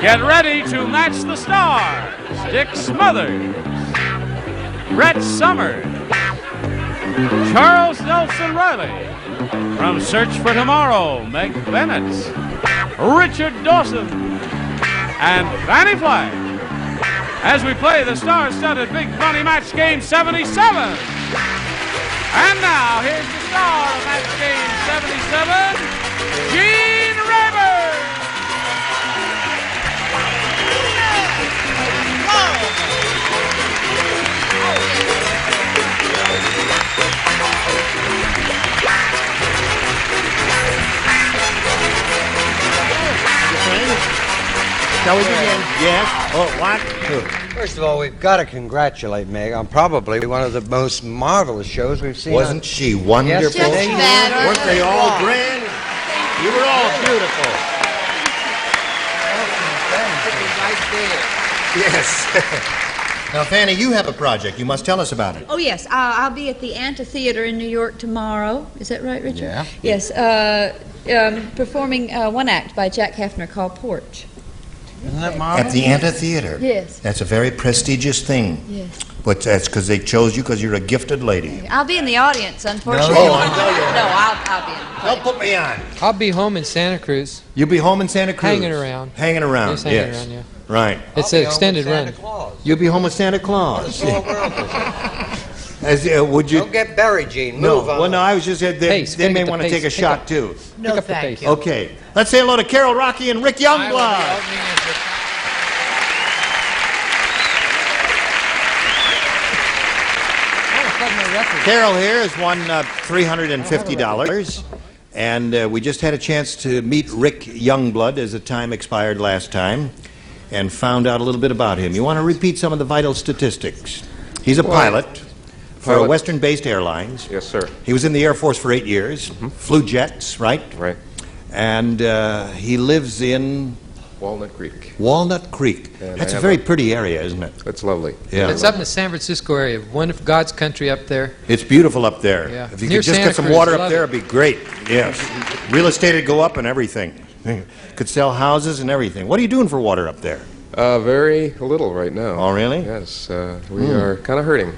Get ready to match the stars. Dick Smothers, Brett Summers, Charles Nelson Reilly. From Search for Tomorrow, Meg Bennett, Richard Dawson, and Fannie Flagg. As we play the star-studded Big Money Match Game 77. And now, here's the star of Match Game 77, Gene Rayburn. Shall we begin? Yes. Oh, what? First of all, we've got to congratulate Meg on probably one of the most marvelous shows we've seen. Wasn't she wonderful? Yes, weren't they all grand? You were all beautiful. Yes. Now, Fannie, you have a project. You must tell us about it. Oh, yes. I'll be at the Amphitheater in New York tomorrow. Is that right, Richard? Yeah. Yes. Performing one act by Jack Hefner called Porch. Isn't that marvelous? At the Amphitheater? Yes. That's a very prestigious thing. Yes. But that's because they chose you because you're a gifted lady. I'll be in the audience, unfortunately. No, I know you. No, I'll be in the play. Don't put me on. I'll be home in Santa Cruz. You'll be home in Santa Cruz? Hanging around. Hanging around, Just hanging yes. around, yeah. Right. It's an extended run. You'll be home with Santa Claus. Would you? Don't get buried, Gene. No. Move on. Well, no, I was just saying they may want to take a shot, too. No, thank you. Okay. Let's say hello to Carol Rocky and Rick Youngblood. Carol here has won $350, and we just had a chance to meet Rick Youngblood as the time expired last time and found out a little bit about him. You want to repeat some of the vital statistics? He's a pilot for Western-based airlines. Yes, sir. He was in the Air Force for 8 years, flew jets, right? Right. And he lives in Walnut Creek. Walnut Creek. And That's a very pretty area, isn't it? It's lovely. Yeah. It's up in the San Francisco area, one of God's country up there. It's beautiful up there. Yeah. If you Near could just Santa get some Cruz, water up love there, it. it'd be great. Yes. Real estate would go up and everything. Could sell houses and everything. What are you doing for water up there? Very little right now. Oh, really? Yes. We are kind of hurting.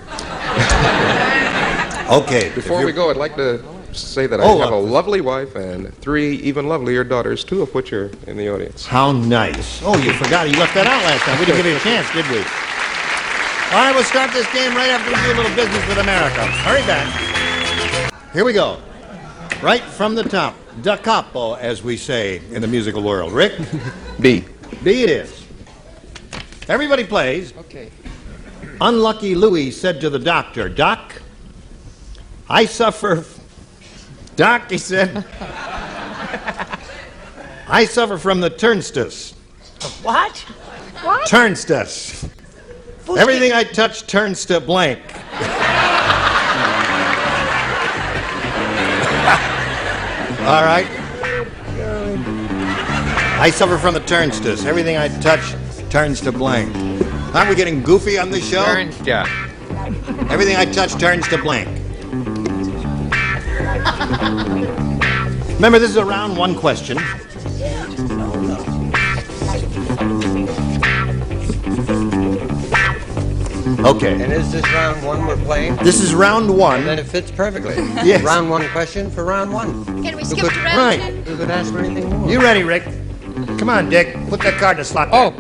Okay. Before we go, I'd like to say that I have a lovely wife and 3 even lovelier daughters, 2 of which are in the audience. How nice. Oh, you forgot. You left that out last time. We didn't give you a chance, did we? All right, we'll start this game right after we do a little business with America. Hurry back. Here we go. Right from the top. Da capo, as we say in the musical world. Rick? B. B it is. Everybody plays. Okay. Unlucky Louis said to the doctor, "Doc, I suffer..." Doc, he said, "I suffer from the turnstus." What? What? Turnstus. Everything I touch turns to blank. All right. I suffer from the turnstus. Everything I touch turns to blank. Aren't we getting goofy on this show? Yeah. Everything I touch turns to blank. Remember, this is a round 1 question. Okay. And is this round 1 we're playing? This is round 1. Then it fits perfectly. Yes. Round 1 question for round 1. Can we skip to round 2? Who could ask for anything more? You ready, Rick? Come on, Dick. Put that card in the slot. Oh.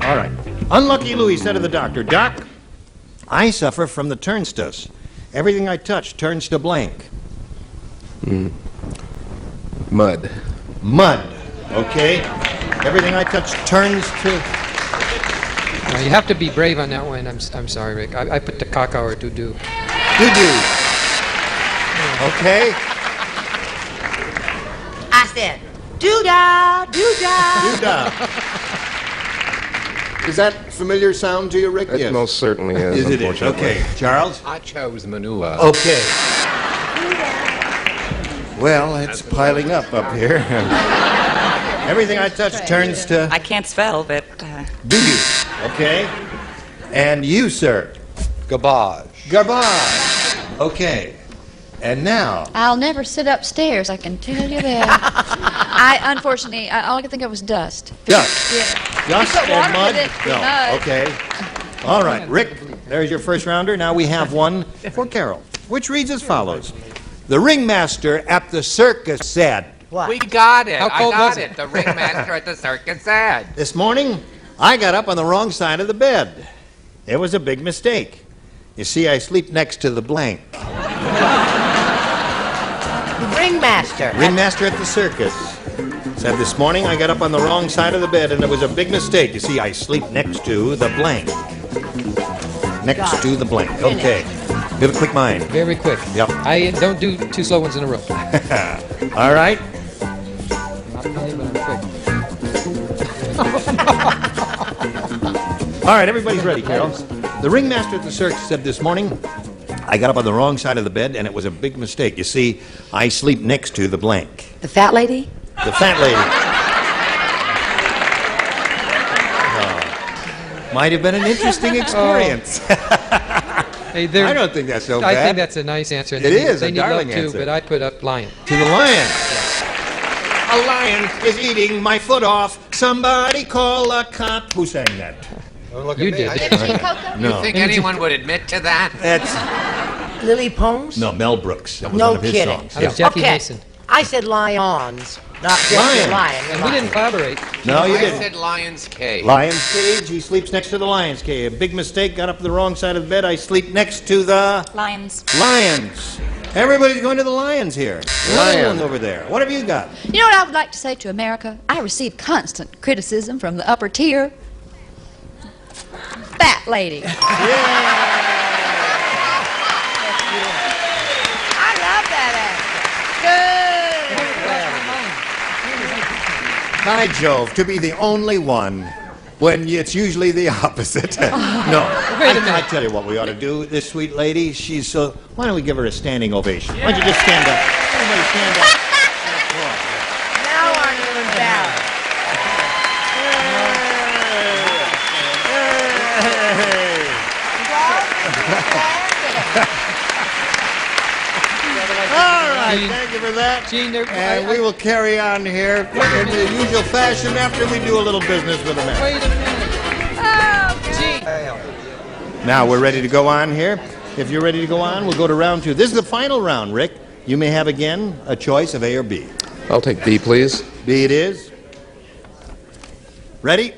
All right. Unlucky Louis said to the doctor, "Doc, I suffer from the turnstus. Everything I touch turns to blank." Mud. Mud. Okay. Everything I touch turns to... You have to be brave on that one. I'm sorry, Rick. I put the caca or doo-doo. Doo-doo. Okay. I said, doo-dah, doo-dah. Doo-dah. Is that familiar sound to you, Rick? It most certainly is, Is it? unfortunately. Okay. Charles? I chose manure. Okay. Well, it's piling up here. Everything I touch turns to... I can't spell, but... Doo-doo. Okay. And you, sir? Garbage. Garbage. Okay. And now, I'll never sit upstairs, I can tell you that. Unfortunately, all I could think of was dust. dust. Yeah. Dust You put and water mud? with it, No. mud. Okay. All right, Rick, there's your first rounder. Now we have one for Carol, which reads as follows. The ringmaster at the circus said, What? We got it. How cold I got was it. it? The ringmaster at the circus said. this morning, I got up on the wrong side of the bed. It was a big mistake. You see, I sleep next to the blank. Ringmaster. Ringmaster at the circus said this morning I got up on the wrong side of the bed and it was a big mistake. You see, I sleep next to the blank. Next to the blank. Okay. You have a quick mind. Very quick. Yep. I don't do two slow ones in a row. All right. Not funny, but I'm quick. All right, everybody's ready, Carol. The ringmaster at the circus said this morning I got up on the wrong side of the bed and it was a big mistake. You see, I sleep next to the blank. The fat lady? The fat lady. Oh. Might have been an interesting experience. Hey, there- I don't think that's so I bad. think that's a nice answer. It is They a need darling love too, answer. but I put up lion. To the lion. A lion is eating my foot off. Somebody call a cop. Who sang that? You did. No. Think anyone would admit to that? That's Lily Pomes? no Mel Brooks. That was No one of his kidding. songs. That was Jackie Mason. I said lions, not just Lion. lion. And we didn't collaborate. No, you I didn't. said Lion's Cave. Lion's cage. He sleeps next to the lion's cage. A big mistake. Got up the wrong side of the bed. I sleep next to the Lions. lions. Everybody's going to the lions here. Lion over there. What have you got? You know what I would like to say to America? I receive constant criticism from the upper tier. Fat lady. I love that By Jove, to be the only one when it's usually the opposite. No, I tell you what we ought to do. This sweet lady, she's so... Why don't we give her a standing ovation? Why don't you just stand up? Everybody stand up. Now I'm embarrassed. All right, thank you for that. Gene, And we will carry on here in the usual fashion after we do a little business with America. Wait a minute. Gene. Now we're ready to go on here. If you're ready to go on, we'll go to round two. This is the final round, Rick. You may have again a choice of A or B. I'll take B, please. B it is. Ready?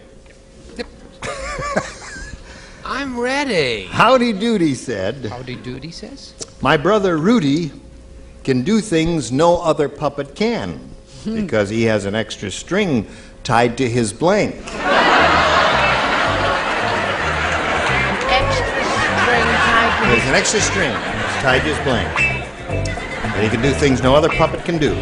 I'm ready. Howdy Doody said, Howdy doody says. my brother Rudy can do things no other puppet can because he has an extra string tied to his blank. There's an extra string tied to his blank. And he can do things no other puppet can do.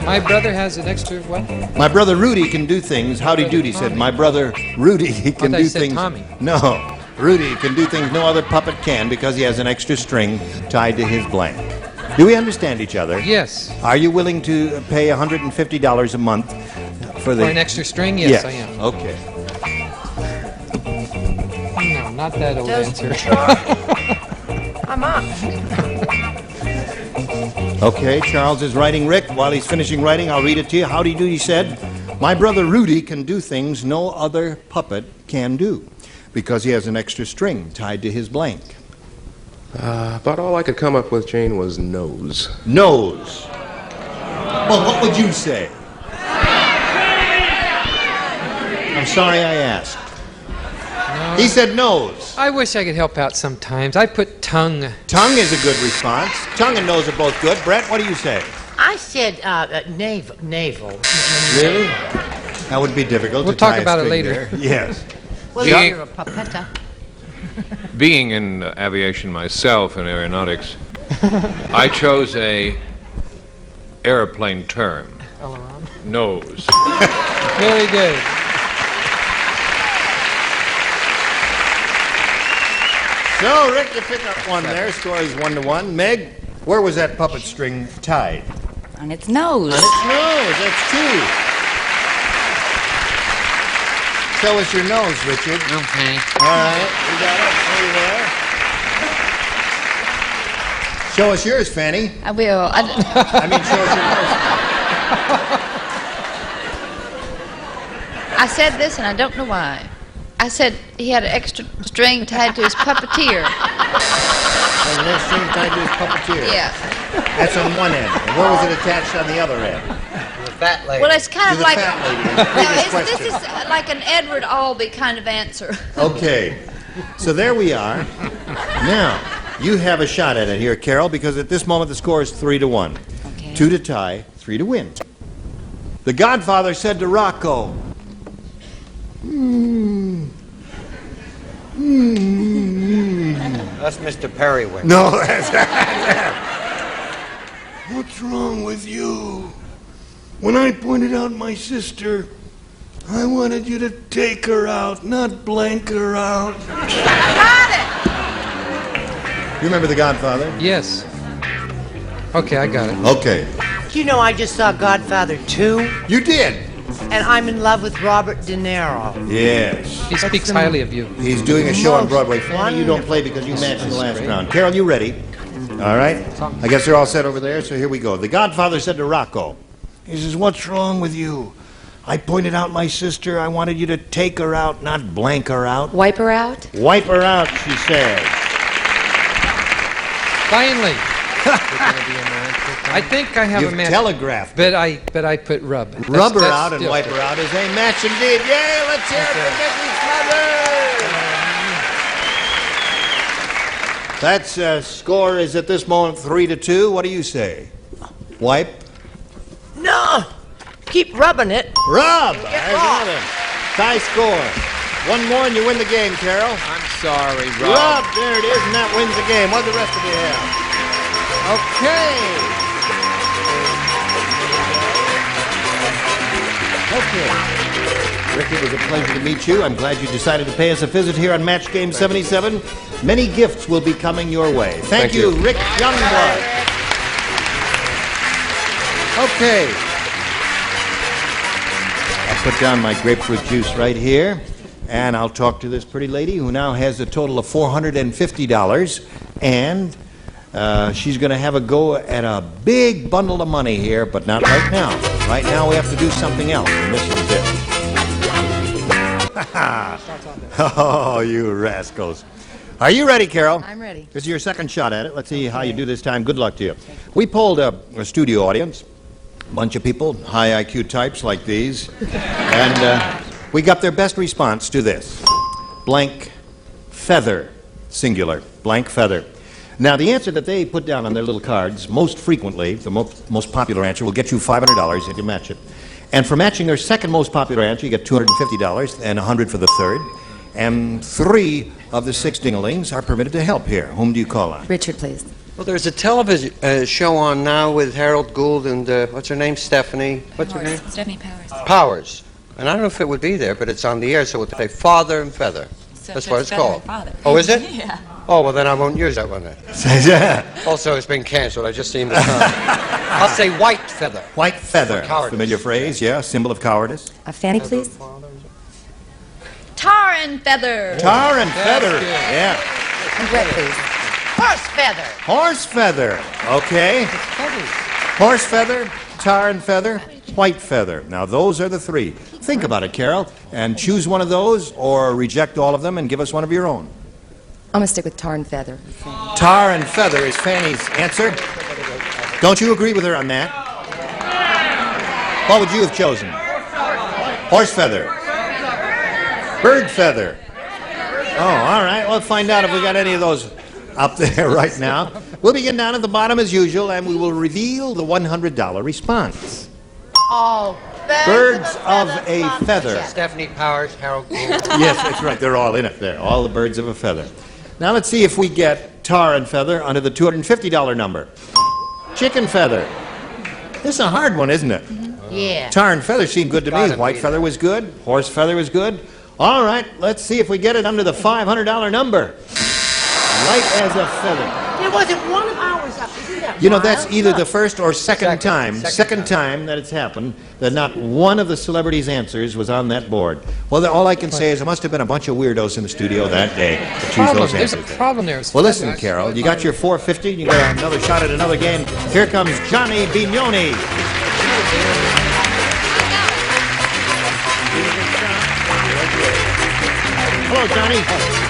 My brother has an extra what? My brother Rudy can do things. Howdy Doody said, my brother Rudy can thought do you said things. Tommy. No, Rudy can do things no other puppet can because he has an extra string tied to his blank. Do we understand each other? Yes. Are you willing to pay $150 a month for the... For an extra string? Yes, I am. Okay. No, not that old answer. I'm up. Okay, Charles is writing Rick. While he's finishing writing, I'll read it to you. Howdy Doody said, my brother Rudy can do things no other puppet can do because he has an extra string tied to his blank. About all I could come up with, Jane, was nose. Nose. Well, what would you say? I'm sorry I asked. No. He said nose. I wish I could help out sometimes. I put tongue. Tongue is a good response. Tongue and nose are both good. Brett, what do you say? I said navel. Really? That would be difficult We'll to tie talk a about it string later. there. Yes. Well, Yeah. you're a pupetta. Being in aviation myself and aeronautics, I chose a airplane term. Aileron. Nose. Very good. So, Rick, you pick up one there. Score is 1-1. Meg, where was that puppet string tied? On its nose. On its nose. That's two. Show us your nose, Richard. Okay. All right, we got it. There you are. Show us yours, Fannie. I will. I mean, show us yours. I said this, and I don't know why. I said he had an extra string tied to his puppeteer. There's an extra string tied to his puppeteer. Yeah. That's on one end. And where was it attached on the other end? The fat lady. Well, it's kind To of the like fat lady. no, Previous this question. is like an Edward Albee kind of answer. Okay. So there we are. Now, you have a shot at it here, Carol, because at this moment the score is 3-1. Okay. 2 to tie, 3 to win. The Godfather said to Rocco, That's Mr. Periwinkle. No, that's What's wrong with you? When I pointed out my sister, I wanted you to take her out, not blank her out. Got it! You remember The Godfather? Yes. Okay, I got it. Okay. Do you know I just saw Godfather 2? You did? And I'm in love with Robert De Niro. Yes. He speaks highly of you. He's doing a show on Broadway. Fannie, you don't play because you matched in the last round. Carol, you ready? All right. I guess they're all set over there, so here we go. The Godfather said to Rocco, he says, what's wrong with you? I pointed out my sister. I wanted you to take her out, not blank her out. Wipe her out? Wipe her out, she said. Finally. I think I have You've a match. telegraphed. But I put rub. Rub her That's out and still- wipe her out is a match indeed. Yay, let's hear it for Mrs. Smothers. That's score is at this moment 3-2. What do you say? Wipe? No! Keep rubbing it. Rub! Get There's raw. another. Tie score. One more and you win the game, Carol. I'm sorry, Rub! There it is, and that wins the game. What do the rest of you have? Okay. Okay. Rick, it was a pleasure to meet you. I'm glad you decided to pay us a visit here on Match Game 77. Many gifts will be coming your way. Thank you, Rick Youngblood. Okay. I'll put down my grapefruit juice right here, and I'll talk to this pretty lady who now has a total of $450, and she's going to have a go at a big bundle of money here, but not right now. Right now we have to do something else, and this is it. Oh, you rascals. Are you ready, Carol? I'm ready. This is your second shot at it. Let's see how you do this time. Good luck to you. We polled a studio audience, a bunch of people, high IQ types like these, and we got their best response to this. Blank feather, singular, blank feather. Now, the answer that they put down on their little cards, most frequently, the most popular answer will get you $500 if you match it. And for matching their second most popular answer, you get $250 and $100 for the third. And 3 of the 6 dinglings are permitted to help here. Whom do you call on? Richard, please. Well, there's a television show on now with Harold Gould and, what's her name, Stephanie? What's her name? Stephanie Powers. Powers. And I don't know if it would be there, but it's on the air, so we'll say Father and Feather. That's what it's called. Oh, is it? Yeah. Oh, well, then I won't use that one then. Yeah. Also, it's been canceled. I just seen the time. I'll say White Feather. White feather. Cowardice. Familiar phrase, yeah. Symbol of cowardice. Fannie, please. Tar and feather. Tar and feather. Yeah. And Brett, please. Horse feather. Horse feather. Okay. Horse feather, tar and feather, white feather. Now, those are the 3. Think about it, Carol, and choose one of those or reject all of them and give us one of your own. I'm going to stick with tar and feather. Tar and feather is Fannie's answer. Don't you agree with her on that? What would you have chosen? Horse feather. Bird feather. Oh, all right. We'll find out if we got any of those up there right now. We'll begin down at the bottom as usual, and we will reveal the $100 response. Oh, Birds of a feather. Stephanie Powers, Harold Gould. Yes, that's right. They're all in it there. All the birds of a feather. Now let's see if we get tar and feather under the $250 number. Chicken feather. This is a hard one, isn't it? Yeah. Tar and feather seemed good to me. White feather was good. Horse feather was good. All right, let's see if we get it under the $500 number. Light as a feather. There wasn't one of ours up. Isn't that You know, wild? that's either the first or second time that it's happened that not one of the celebrities' answers was on that board. Well, all I can say is there must have been a bunch of weirdos in the studio that day to choose those There's answers. a problem there. Well, listen, Carol, you got your 450. You got another shot at another game. Here comes Johnny Bignoni. Hello, Johnny.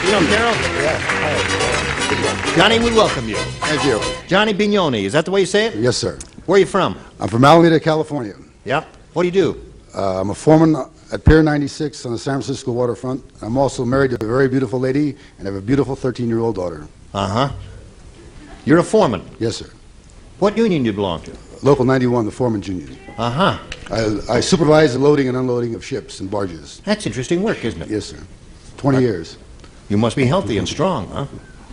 You know Carol? Yeah. Johnny, we welcome you. Thank you. Johnny Bignoni, is that the way you say it? Yes, sir. Where are you from? I'm from Alameda, California. Yep. What do you do? I'm a foreman at Pier 96 on the San Francisco waterfront. I'm also married to a very beautiful lady and have a beautiful 13-year-old daughter. Uh-huh. You're a foreman? Yes, sir. What union do you belong to? Local 91, the Foreman's Union. Uh-huh. I supervise the loading and unloading of ships and barges. That's interesting work, isn't it? Yes, sir. 20 years. You must be healthy and strong, huh?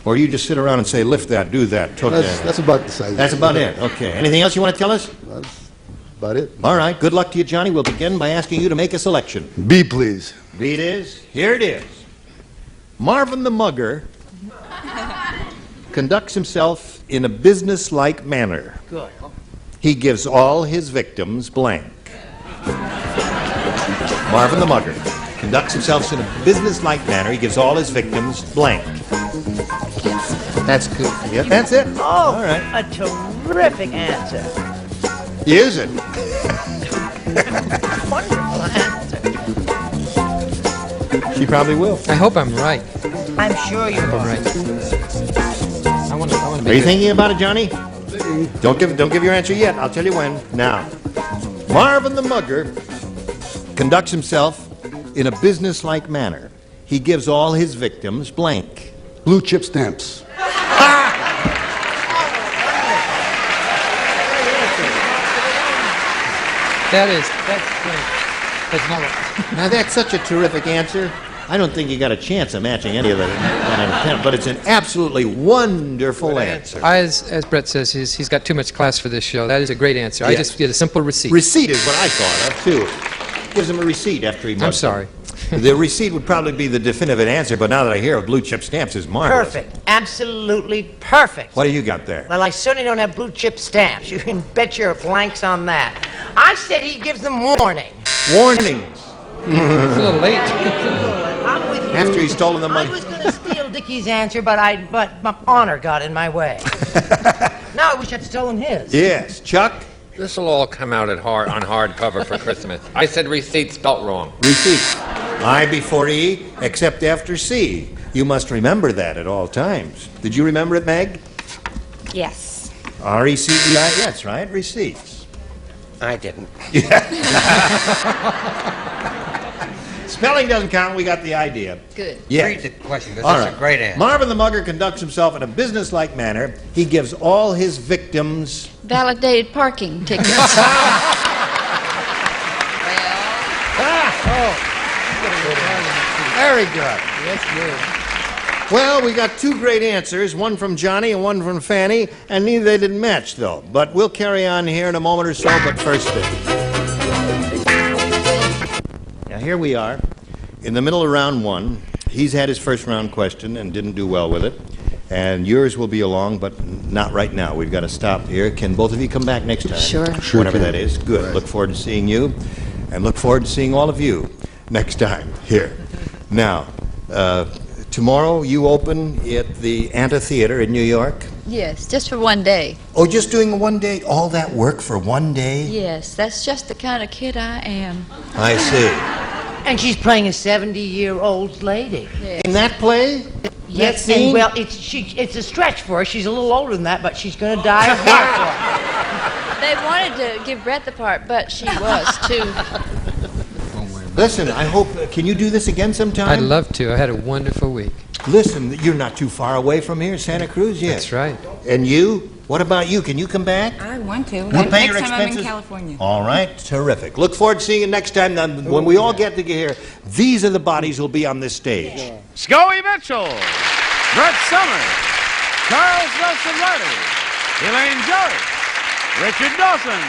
Or you just sit around and say, lift that, do that, took that. That's about the size. That's about it. Okay. Anything else you want to tell us? That's about it. All right. Good luck to you, Johnny. We'll begin by asking you to make a selection. B, please. B it is. Here it is. Marvin the Mugger conducts himself in a business-like manner. Good. He gives all his victims blank. Marvin the Mugger conducts himself in a business-like manner. He gives all his victims blank. That's good. Yeah, that's it. Oh, all right. a terrific answer. Is it? Wonderful answer. She probably will. I hope I'm right. I'm sure you I'm are. right. I want to be Are you good. thinking about it, Johnny? Don't give your answer yet. I'll tell you when. Now, Marvin the Mugger conducts himself in a business-like manner. He gives all his victims blank. Blue chip stamps. That's great. That's not right. Now, that's such a terrific answer. I don't think you got a chance of matching any of that, but it's an absolutely wonderful answer. As Brett says, he's got too much class for this show. That is a great answer. I Yes. just get a simple receipt. Receipt is what I thought of, too. Gives him a receipt after he I'm mugs sorry. them. The receipt would probably be the definitive answer, but now that I hear of blue chip stamps is marvelous. Perfect. Absolutely perfect. What do you got there? Well, I certainly don't have blue chip stamps. You can bet your blanks on that. I said he gives them warning. Warnings. It's a little late. I'm with you. After he's stolen the money. I was going to steal Dickie's answer, but my honor got in my way. Now I wish I'd stolen his. Yes. Chuck? This'll all come out on hardcover for Christmas. I said receipt spelt wrong. Receipt. I before E, except after C. You must remember that at all times. Did you remember it, Meg? Yes. R-E-C-E-I, yes, right? Receipts. I didn't. Spelling doesn't count. We got the idea. Good. Yes. Read the question, because All that's right. a great answer. Marvin the Mugger conducts himself in a business-like manner. He gives all his victims... Validated parking tickets. Very good. That's good. Well, we got two great answers, one from Johnny and one from Fannie, and neither they didn't match, though. But we'll carry on here in a moment or so, but first this. Now, here we are, in the middle of round one. He's had his first round question and didn't do well with it. And yours will be along, but not right now. We've got to stop here. Can both of you come back next time? Sure. Whenever that is. Good. Look forward to seeing you, and look forward to seeing all of you next time here. Now, tomorrow you open at the Amphitheater in New York. Yes, just for one day. Oh, just doing one day? All that work for one day? Yes, that's just the kind of kid I am. I see. And she's playing a 70-year-old lady. Yes. In that play? Yes, That scene? and well, it's a stretch for her. She's a little older than that, but she's going to die of heart. They wanted to give Brett the part, but she was too. Listen, I hope, can you do this again sometime? I'd love to. I had a wonderful week. Listen, you're not too far away from here, Santa Cruz, yes. That's right. And you? What about you? Can you come back? I want to. We'll pay your Next time I'm in expenses? California. All right, terrific. Look forward to seeing you next time. Now, when we all get together here, these are the bodies who'll be on this stage. Scully Mitchell, Brett Summers, Charles Wilson Reilly, Elaine Joey, Richard Dawson,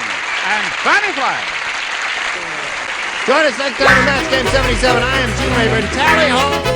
and Fannie Flagg. Join us next time in Match Game 77. I am Gene Rayburn. Tally ho!